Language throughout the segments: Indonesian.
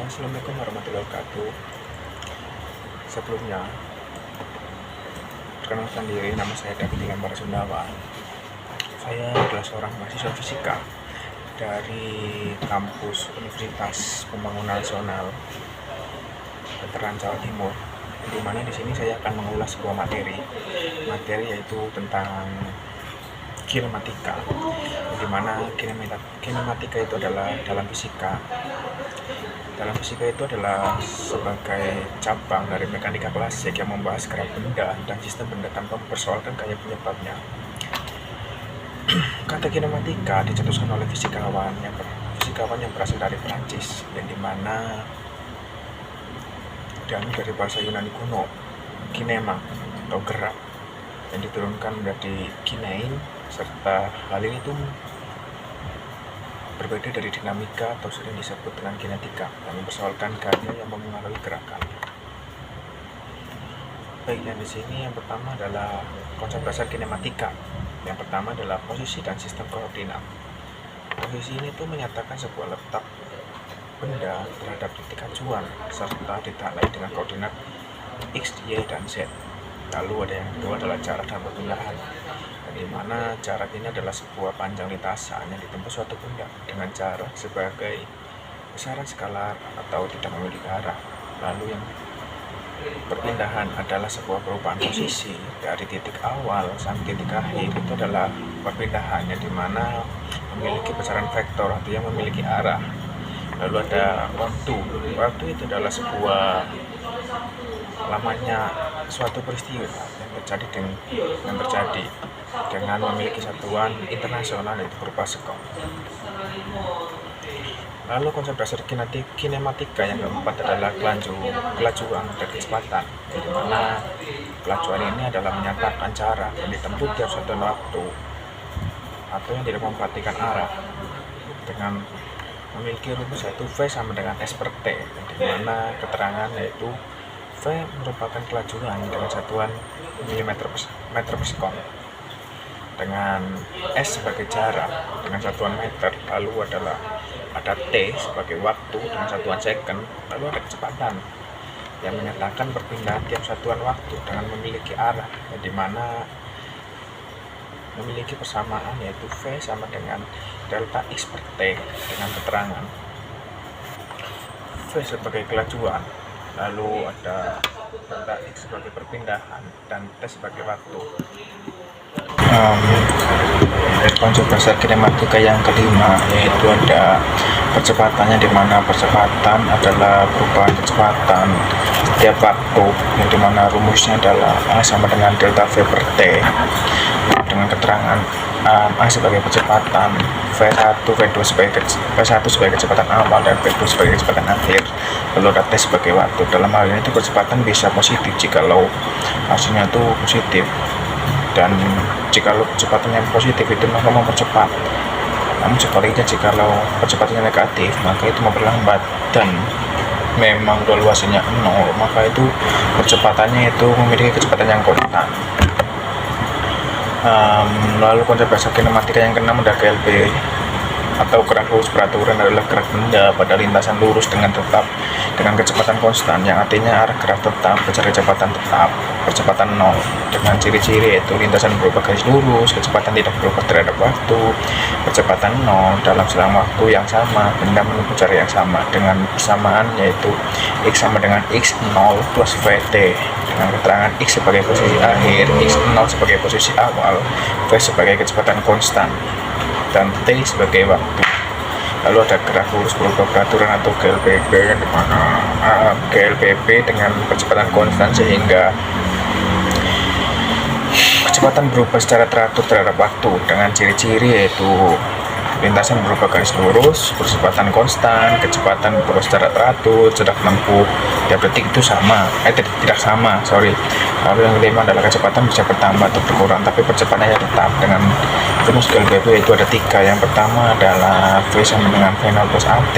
Assalamualaikum warahmatullahi wabarakatuh. Sebelumnya, perkenalkan diri, nama saya David Lambara Sundawa. Saya adalah seorang mahasiswa fisika dari kampus Universitas Pembangunan Nasional Veteran Jawa Timur. Di mana di sini saya akan mengulas sebuah materi yaitu tentang kinematika, di mana kinematika itu adalah dalam fisika itu adalah sebagai cabang dari mekanika klasik yang membahas gerak benda dan sistem benda tanpa mempersoalkan gaya penyebabnya. Kata kinematika dicetuskan oleh fisikawan yang berasal dari Prancis, yang dimana dari bahasa Yunani kuno, kinema atau gerak, yang diturunkan menjadi kinein, serta hal ini itu berbeda dari dinamika atau sering disebut dengan kinetika, yang mempersoalkan gaya yang memengaruhi gerakan. Baik, yang di sini yang pertama adalah konsep dasar kinematika. Yang pertama adalah posisi dan sistem koordinat. Posisi ini tuh menyatakan sebuah letak benda terhadap titik acuan serta ditandai dengan koordinat X, Y, dan Z. Lalu ada yang kedua adalah jarak dan perpindahan, di mana jarak ini adalah sebuah panjang lintasan yang ditempuh suatu benda dengan jarak sebagai besaran skalar atau tidak memiliki arah. Lalu yang perpindahan adalah sebuah perubahan posisi dari titik awal sampai titik akhir. Itu adalah perpindahannya, di mana memiliki besaran vektor atau yang memiliki arah. Lalu ada waktu itu adalah sebuah lamanya suatu peristiwa yang terjadi dengan memiliki satuan internasional yaitu berupa sekon. Lalu konsep dasar kinematika yang keempat adalah kelajuan dan kecepatan, di mana kelajuan ini adalah menyatakan cara yang ditempuh tiap satuan waktu atau yang tidak memperhatikan arah, dengan memiliki rumus yaitu V sama dengan S per T, di mana keterangan yaitu V merupakan kelajuan dengan satuan milimeter per sekon, dengan S sebagai jarak dengan satuan meter, lalu ada T sebagai waktu dengan satuan second, lalu ada kecepatan yang menyatakan perpindahan tiap satuan waktu dengan memiliki arah, di mana memiliki persamaan yaitu V sama dengan delta X per T, dengan keterangan V sebagai kelajuan, lalu ada delta X sebagai perpindahan dan T sebagai waktu. Konsep dasar kinematika yang kelima yaitu ada percepatannya, di mana percepatan adalah perubahan kecepatan setiap waktu, yang dimana rumusnya adalah A sama dengan delta V per T, dengan keterangan A sebagai percepatan, V1 sebagai kecepatan awal, dan V2 sebagai kecepatan akhir, lalu ada T sebagai waktu. Dalam hal ini percepatan bisa positif jikalau hasilnya itu positif, dan jikalau kecepatan yang positif itu maka mempercepat. Namun sebaliknya jikalau percepatannya negatif maka itu memperlambat, dan memang kalau hasilnya 0 maka itu percepatannya itu memiliki kecepatan yang konstan. Lalu konsep dasar kinematika yang keenam adalah GLB atau gerak lurus beraturan, adalah gerak benda pada lintasan lurus dengan kecepatan konstan, yang artinya arah gerak tetap, kecepatan tetap, percepatan 0, dengan ciri-ciri yaitu lintasan berubah garis lurus, kecepatan tidak berubah terhadap waktu, percepatan 0 dalam selang waktu yang sama, benda menempuh jarak yang sama, dengan persamaan yaitu X sama dengan X0 plus VT, dengan keterangan X sebagai posisi akhir, X0 sebagai posisi awal, V sebagai kecepatan konstan, dan T sebagai waktu. Lalu ada gerak lurus berubah peraturan atau GLBB, di mana GLBB dengan kecepatan konstan sehingga kecepatan berubah secara teratur terhadap waktu, dengan ciri-ciri yaitu lintasan berubah garis lurus, percepatan konstan, kecepatan berubah secara teratur, jarak menempuh tiap detik itu tidak sama. Lalu yang kelima adalah kecepatan bisa bertambah atau berkurang, tapi percepatannya tetap, dengan rumus GLBB itu ada 3. Yang pertama adalah V sama dengan V0 plus AT,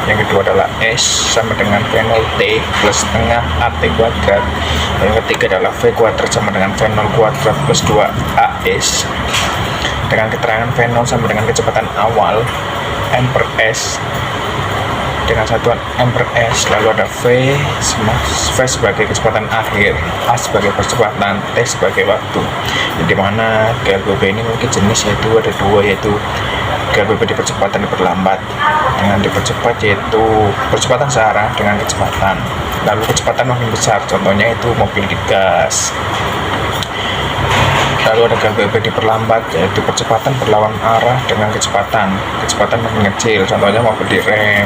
yang kedua adalah S sama dengan V0 T plus setengah AT kuadrat, yang ketiga adalah V kuadrat sama dengan V0 kuadrat plus 2 AS, dengan keterangan V0 sama dengan kecepatan awal M per S dengan satuan M per S, lalu ada V sebagai kecepatan akhir, A sebagai percepatan, T sebagai waktu. Di mana GLBB ini memiliki jenis yaitu ada dua, yaitu GLBB dipercepat dan diperlambat. Dengan dipercepat yaitu percepatan searah dengan kecepatan, lalu kecepatan makin besar, contohnya itu mobil digas. Lalu ada GLBB diperlambat yaitu percepatan berlawan arah dengan kecepatan makin kecil, contohnya mobil direm.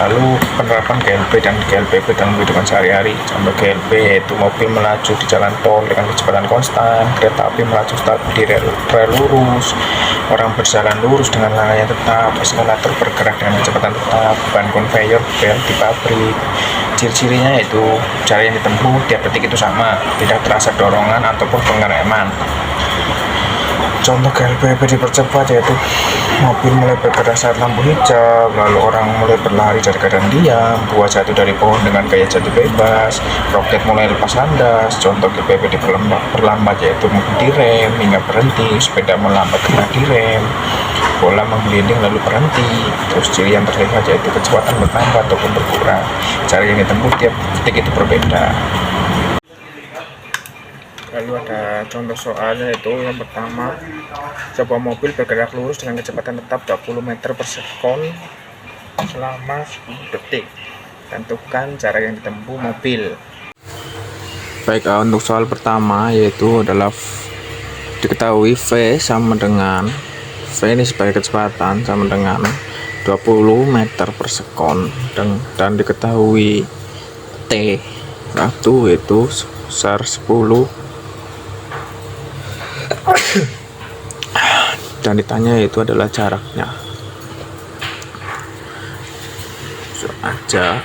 Lalu penerapan GLB dan GLBB dalam kehidupan sehari-hari, contoh GLB yaitu mobil melaju di jalan tol dengan kecepatan konstan, kereta api melaju di rel lurus, orang berjalan lurus dengan langkah yang tetap, eskalator bergerak dengan kecepatan tetap, ban konveyor belt di pabrik. Ciri-cirinya yaitu jarak yang ditempuh tiap detik itu sama, tidak terasa dorongan ataupun pengereman. Contoh GLBB dipercepat yaitu mobil mulai bergerak saat lampu hijau, lalu orang mulai berlari dari keadaan diam, buah jatuh dari pohon dengan gaya jatuh bebas, roket mulai lepas landas. Contoh GLBB diperlambat yaitu mobil direm hingga berhenti, sepeda melambat karena direm, bola menggelinding lalu berhenti. Terus ciri yang terlihat yaitu kecepatan bertambah ataupun berkurang, jarak yang ditempuh tiap detik itu berbeda. Lalu ada contoh soalnya, yaitu yang pertama, sebuah mobil bergerak lurus dengan kecepatan tetap 20 meter per sekon selama 10 detik. Tentukan jarak yang ditempuh mobil. Baik, untuk soal pertama yaitu adalah diketahui V sama dengan V ini sebagai kecepatan sama dengan 20 meter per sekon, dan diketahui T waktu itu sebesar 10, dan ditanya itu adalah jaraknya. Aja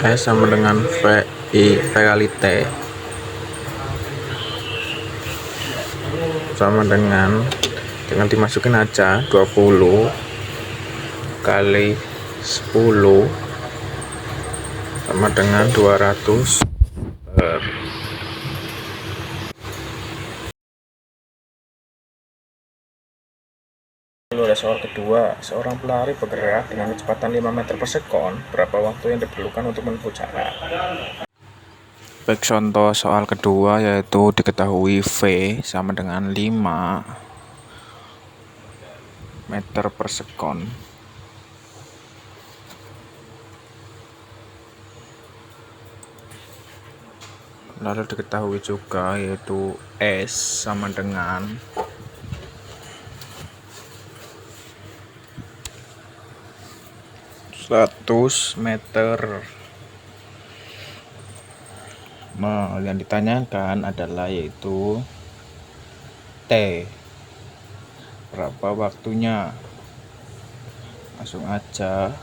S sama dengan V kali T sama dengan dimasukin aja 20 kali 10 sama dengan 200 per. Lalu ada soal kedua, seorang pelari bergerak dengan kecepatan 5 meter per sekon, berapa waktu yang diperlukan untuk menempuh jarak? Baik, contoh soal kedua yaitu diketahui V sama dengan 5 meter per sekon. Lalu diketahui juga yaitu S sama dengan 100 meter. Nah, yang ditanyakan adalah yaitu T, berapa waktunya? Langsung aja,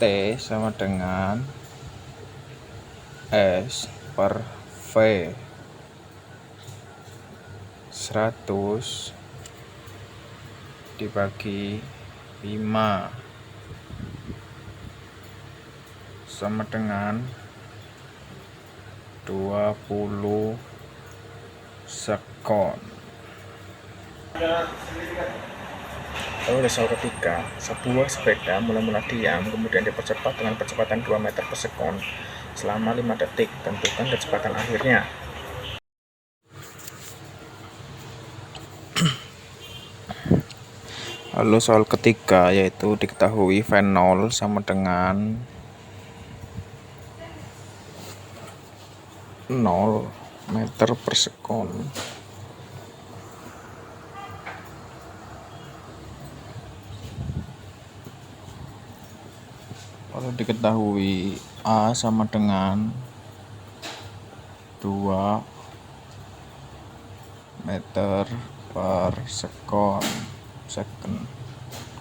T sama dengan S per V, 100 dibagi 5 sama dengan 20 sekon. Lalu ada soal ketiga, sebuah sepeda mula-mula diam, kemudian dipercepat dengan kecepatan 2 meter per sekon selama 5 detik. Tentukan kecepatan akhirnya. Lalu soal ketiga yaitu diketahui V0 sama dengan 0 meter per sekon. Lalu diketahui A sama dengan 2 meter per sekon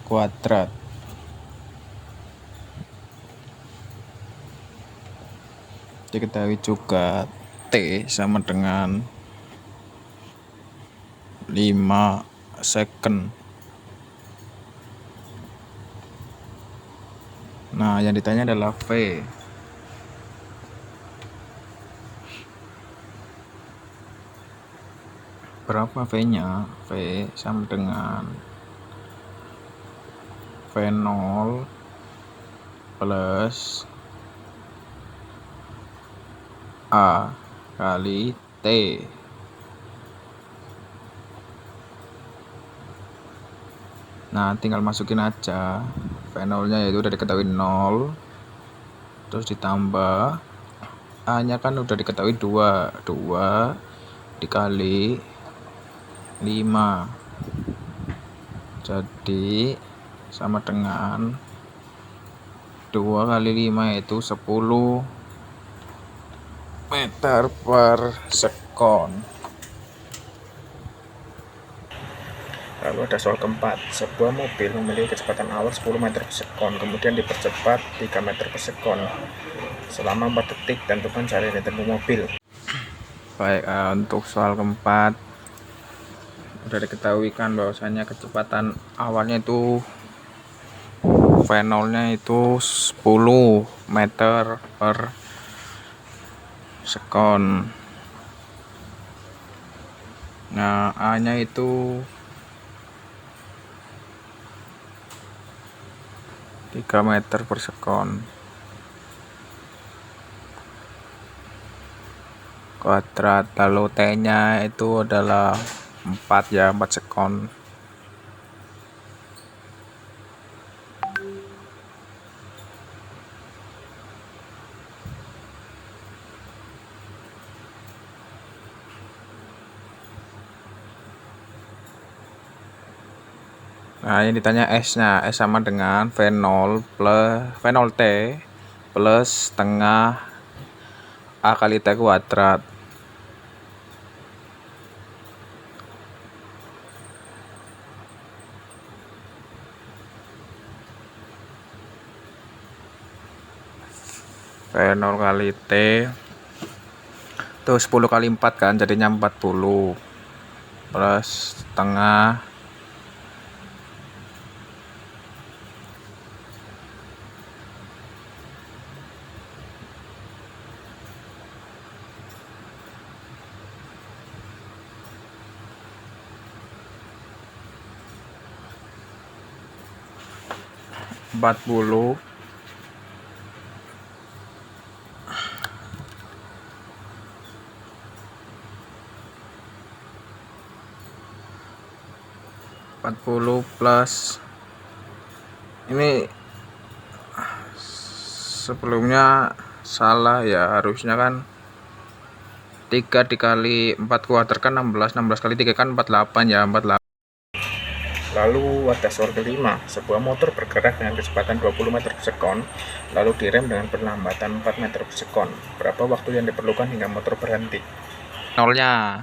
kuadrat. Diketahui juga T sama dengan 5 second. Nah, yang ditanya adalah V. Berapa V-nya? V sama dengan V0 plus A kali T. Nah, tinggal masukin aja V0 nya, yaitu udah diketahui 0, terus ditambah A nya kan udah diketahui 2 dikali 5, jadi sama dengan 2 kali 5 yaitu 10 meter per sekon. Lalu ada soal keempat, sebuah mobil memiliki kecepatan awal 10 meter per sekon, kemudian dipercepat 3 meter per sekon selama 4 detik, tentukan cari tempo mobil. Baik, untuk soal keempat udah diketahui kan bahwasanya kecepatan awalnya itu V0 nya itu 10 meter per sekon. Nah, A nya itu 3 meter per sekon kuadrat, lalu T nya itu adalah 4 ya, 4 sekon. Nah, yang ditanya S nya, S sama dengan V0 plus V0T plus setengah A kali T kuadrat. V0 kali T itu 10 kali 4 kan, jadinya 40 plus setengah ,40 plus ini sebelumnya salah ya, harusnya kan 3 dikali 4 kuadrat kan 16 kali 3 kan 48 ya, 48. Lalu ada soal kelima, sebuah motor bergerak dengan kecepatan 20 meter per sekon, lalu direm dengan perlambatan 4 meter per sekon. Berapa waktu yang diperlukan hingga motor berhenti? Nolnya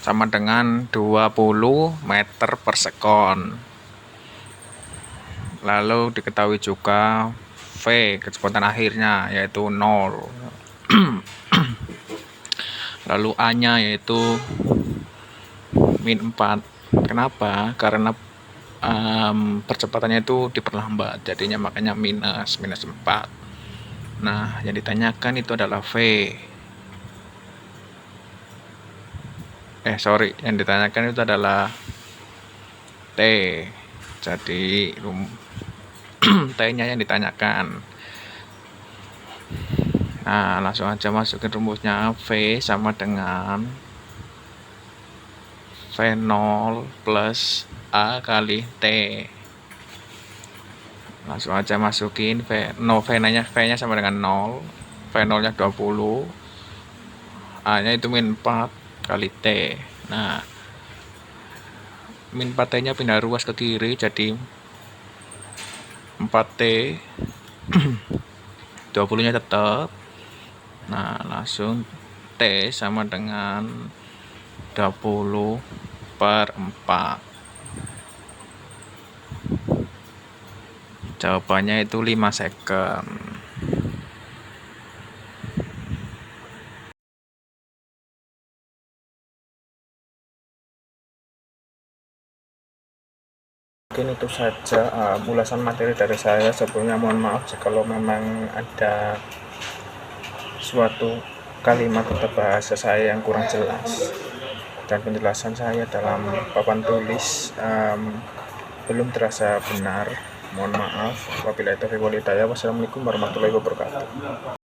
sama dengan 20 meter per sekon. Lalu diketahui juga V, kecepatan akhirnya, yaitu 0. Lalu A nya yaitu min 4. Kenapa? Karena percepatannya itu diperlambat, jadinya makanya minus 4. Nah, yang ditanyakan itu adalah V. Yang ditanyakan itu adalah T. Jadi T nya yang ditanyakan. Nah, langsung aja masukin rumusnya. V sama dengan V0 plus A kali T. Langsung aja masukin V nya sama dengan 0, V0 nya 20, A nya itu min 4 kali T. Nah, min 4 T nya pindah ruas ke kiri jadi 4T, 20 nya tetap. Nah, langsung T sama dengan 20 per 4. Jawabannya itu 5 second. Mungkin itu saja ulasan materi dari saya. Sebelumnya mohon maaf jika memang ada suatu kalimat atau bahasa saya yang kurang jelas dan penjelasan saya dalam papan tulis belum terasa benar. Mohon maaf. Wabillahi taufiq wal hidayah. Wassalamualaikum warahmatullahi wabarakatuh.